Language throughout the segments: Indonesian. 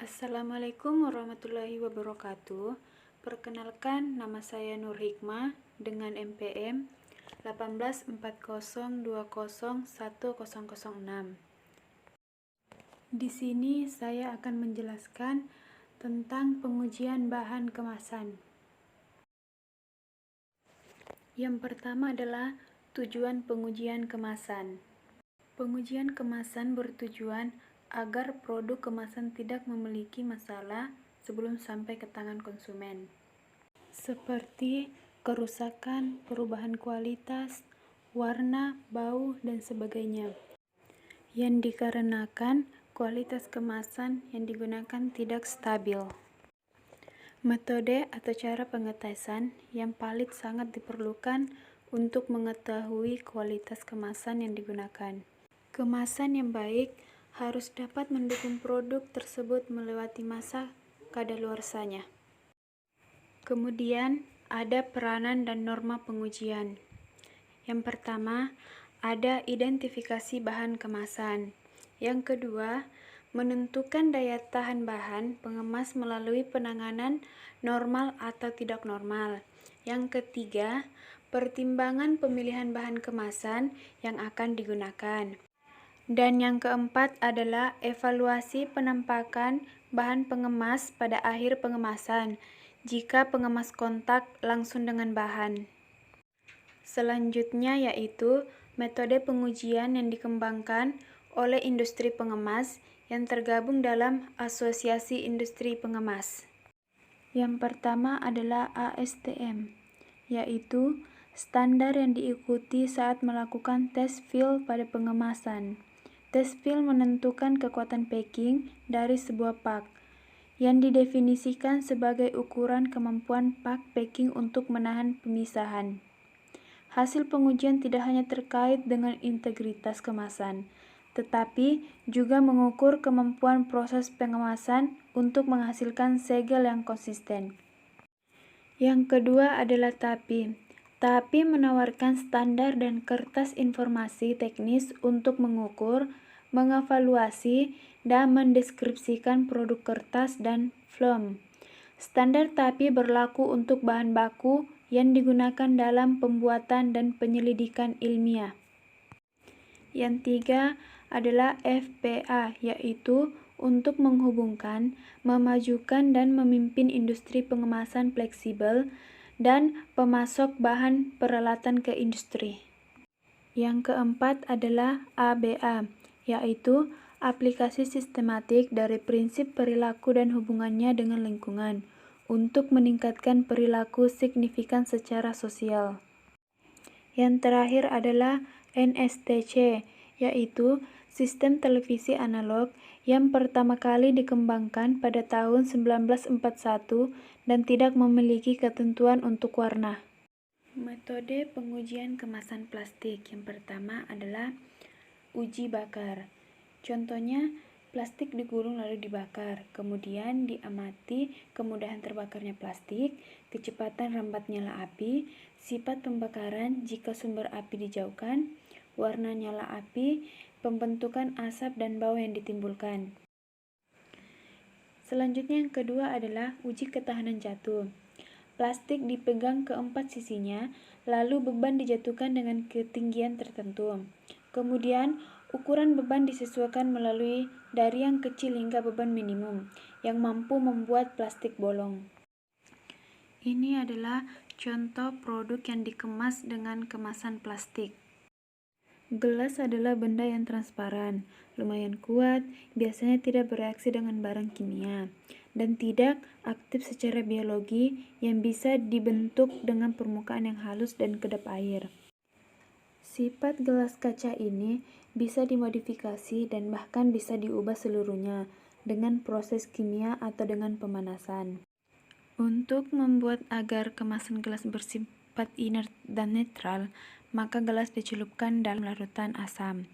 Assalamualaikum warahmatullahi wabarakatuh. Perkenalkan, nama saya Nur Hikmah dengan NPM 1840201006. Di sini saya akan menjelaskan tentang pengujian bahan kemasan. Yang pertama adalah tujuan pengujian kemasan. Pengujian kemasan bertujuan agar produk kemasan tidak memiliki masalah sebelum sampai ke tangan konsumen, seperti kerusakan, perubahan kualitas, warna, bau, dan sebagainya, yang dikarenakan kualitas kemasan yang digunakan tidak stabil. Metode atau cara pengetesan yang paling sangat diperlukan untuk mengetahui kualitas kemasan yang digunakan. Kemasan yang baik harus dapat mendukung produk tersebut melewati masa kadaluarsanya. Kemudian, ada peranan dan norma pengujian. Yang pertama, ada identifikasi bahan kemasan. Yang kedua, menentukan daya tahan bahan pengemas melalui penanganan normal atau tidak normal. Yang ketiga, pertimbangan pemilihan bahan kemasan yang akan digunakan. Dan yang keempat adalah evaluasi penampakan bahan pengemas pada akhir pengemasan, jika pengemas kontak langsung dengan bahan. Selanjutnya yaitu metode pengujian yang dikembangkan oleh industri pengemas yang tergabung dalam Asosiasi Industri Pengemas. Yang pertama adalah ASTM, yaitu standar yang diikuti saat melakukan tes fill pada pengemasan. Tes fill menentukan kekuatan packing dari sebuah pak, yang didefinisikan sebagai ukuran kemampuan pak packing untuk menahan pemisahan. Hasil pengujian tidak hanya terkait dengan integritas kemasan, tetapi juga mengukur kemampuan proses pengemasan untuk menghasilkan segel yang konsisten. Yang kedua adalah TAPI. TAPI menawarkan standar dan kertas informasi teknis untuk mengukur, mengevaluasi, dan mendeskripsikan produk kertas dan film. Standar TAPI berlaku untuk bahan baku yang digunakan dalam pembuatan dan penyelidikan ilmiah. Yang tiga adalah FPA, yaitu untuk menghubungkan, memajukan, dan memimpin industri pengemasan fleksibel dan pemasok bahan peralatan ke industri. Yang keempat adalah ABA, yaitu aplikasi sistematik dari prinsip perilaku dan hubungannya dengan lingkungan untuk meningkatkan perilaku signifikan secara sosial. Yang terakhir adalah NSTC, yaitu sistem televisi analog yang pertama kali dikembangkan pada tahun 1941 dan tidak memiliki ketentuan untuk warna. Metode pengujian kemasan plastik yang pertama adalah uji bakar. Contohnya, plastik digulung lalu dibakar, kemudian diamati kemudahan terbakarnya plastik, kecepatan rambat nyala api, sifat pembakaran jika sumber api dijauhkan, warna nyala api, pembentukan asap dan bau yang ditimbulkan. Selanjutnya yang kedua adalah uji ketahanan jatuh. Plastik dipegang keempat sisinya, lalu beban dijatuhkan dengan ketinggian tertentu. Kemudian, ukuran beban disesuaikan melalui dari yang kecil hingga beban minimum, yang mampu membuat plastik bolong. Ini adalah contoh produk yang dikemas dengan kemasan plastik. Gelas adalah benda yang transparan, lumayan kuat, biasanya tidak bereaksi dengan barang kimia, dan tidak aktif secara biologi yang bisa dibentuk dengan permukaan yang halus dan kedap air. Sifat gelas kaca ini bisa dimodifikasi dan bahkan bisa diubah seluruhnya dengan proses kimia atau dengan pemanasan. Untuk membuat agar kemasan gelas bersifat inert dan netral, maka gelas dicelupkan dalam larutan asam.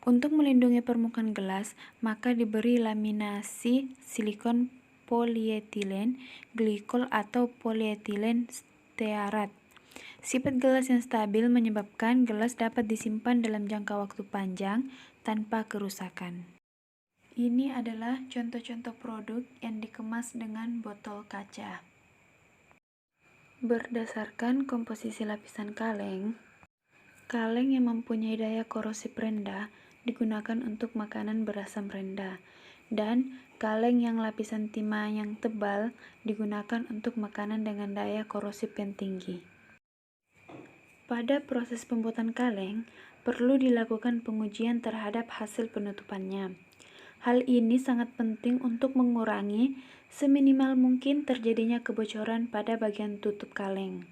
Untuk melindungi permukaan gelas, maka diberi laminasi silikon polietilen glikol atau polietilen stearat. Sifat gelas yang stabil menyebabkan gelas dapat disimpan dalam jangka waktu panjang tanpa kerusakan. Ini adalah contoh-contoh produk yang dikemas dengan botol kaca. Berdasarkan komposisi lapisan kaleng, kaleng yang mempunyai daya korosif rendah digunakan untuk makanan berasam rendah, dan kaleng yang lapisan timah yang tebal digunakan untuk makanan dengan daya korosif yang tinggi. Pada proses pembuatan kaleng, perlu dilakukan pengujian terhadap hasil penutupannya. Hal ini sangat penting untuk mengurangi seminimal mungkin terjadinya kebocoran pada bagian tutup kaleng.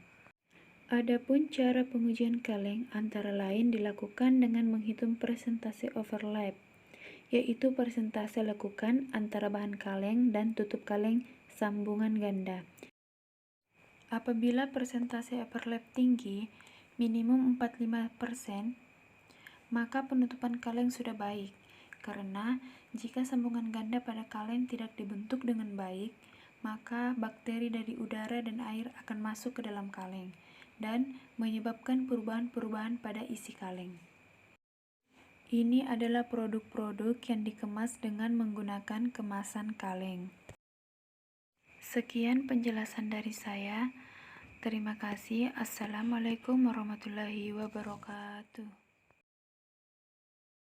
Adapun cara pengujian kaleng antara lain dilakukan dengan menghitung persentase overlap, yaitu persentase lekukan antara bahan kaleng dan tutup kaleng sambungan ganda. Apabila persentase overlap tinggi, minimum 45%, maka penutupan kaleng sudah baik. Karena jika sambungan ganda pada kaleng tidak dibentuk dengan baik, maka bakteri dari udara dan air akan masuk ke dalam kaleng dan menyebabkan perubahan-perubahan pada isi kaleng. Ini adalah produk-produk yang dikemas dengan menggunakan kemasan kaleng. Sekian penjelasan dari saya. Terima kasih. Assalamualaikum warahmatullahi wabarakatuh.